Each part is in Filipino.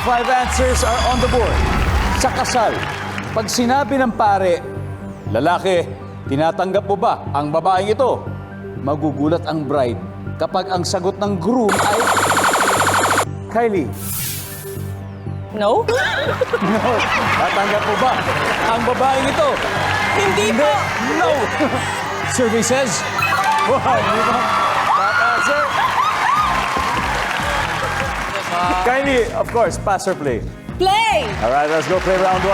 5 answers are on the board. Sa kasal, pag sinabi ng pare, lalaki, tinatanggap mo ba ang babaeng ito? Magugulat ang bride kapag ang sagot ng groom ay... Kylie, No? no. Tatanggap mo ba ang babaeng ito? Hindi po! No! Survey says... Wow, di ba? Top answer. Kylie, of course, pass or play? Play! All right, let's go play round 1.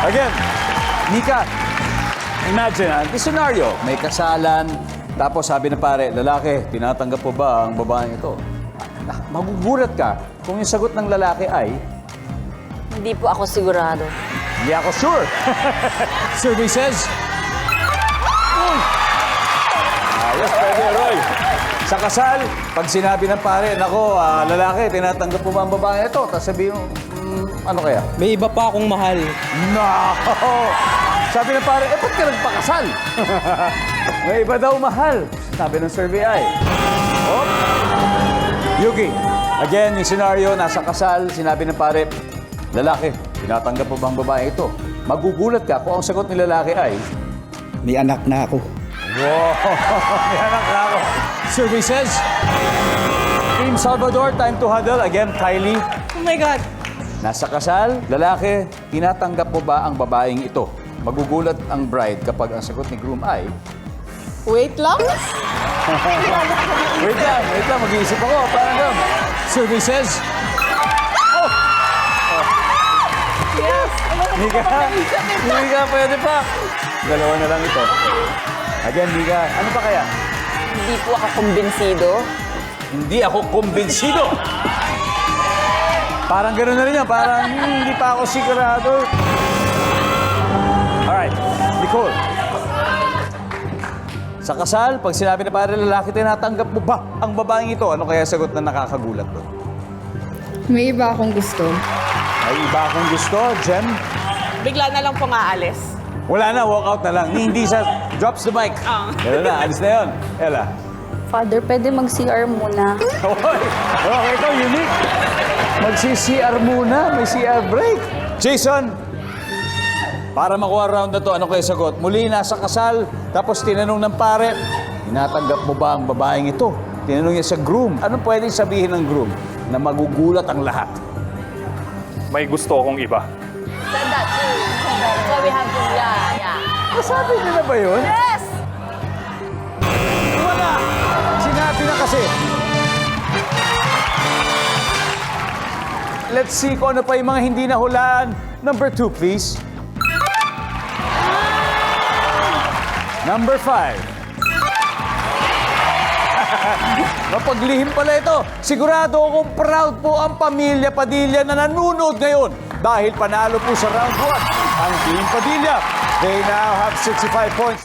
Again, Nika, imagine, the scenario, may kasalan, tapos sabi ng pare, lalaki, tinatanggap po ba ang babaeng ito? Magugulat ka kung yung sagot ng lalaki ay, Hindi po ako sigurado. hindi ako sure. Survey says, ayos, pwede, Roy. Sa kasal, pag sinabi ng pare, nako, lalaki, tinatanggap po ba ang babaeng ito? Tapos sabihin mo, ano kaya? May iba pa akong mahal. No! Sabi ng pare, ba't ka nagpakasal? May iba daw mahal. Sabi ng survey ay. Oh. Yuki, again, yung scenario, nasa kasal, sinabi ng pare, lalaki, tinatanggap mo bang babae ito? Magugulat ka kung ang sagot ni lalaki ay, May anak na ako. wow! May anak na ako. Survey says, Team Salvador, time to huddle. Again, Kylie, Oh my God! nasa kasal, lalaki, tinatanggap mo ba ang babaeng ito? Magugulat ang bride kapag ang sagot ni groom ay... Wait lang? Wait lang, mag-iisip ako. Parang lang. Survey says... Oh! Yes! Mika, pwede pa. Dalawa na lang ito. Again, Mika, ano pa kaya? Hindi po ako kumbinsido. Hindi ako kumbinsido. Parang gano'n na rin yan. Parang hindi pa ako sigurado. Alright, Nicole. Sa kasal, pag sinabi na pare lalaki, tinatanggap mo ba ang babaeng ito? Ano kaya sagot na nakakagulat doon? May iba akong gusto. May iba akong gusto, Jem? Bigla na lang po aalis. Wala na, walk out na lang. Hindi siya drops the mic. Yan na, alis na yun. Ella. Father, pwede mag-CR muna. Okay, ito, unique. Magsi-CR muna, may CR break. Jason, para makuha round na to, ano kayo sagot? Muli, nasa kasal, tapos tinanong ng pare, tinatanggap mo ba ang babaeng ito? Tinanong niya sa groom. Anong pwedeng sabihin ng groom na magugulat ang lahat? May gusto akong iba. Said that too. So we have to, yeah. Masabi niyo na ba yun? Yes! Wala! Sinabi na kasi. Let's see kung ano pa yung mga hindi nahulaan. Number 2, please. Number 5. Mapaglihim pala ito. Sigurado akong proud po ang pamilya Padilla na nanonood ngayon dahil panalo po sa round 1 ang Team Padilla. They now have 65 points.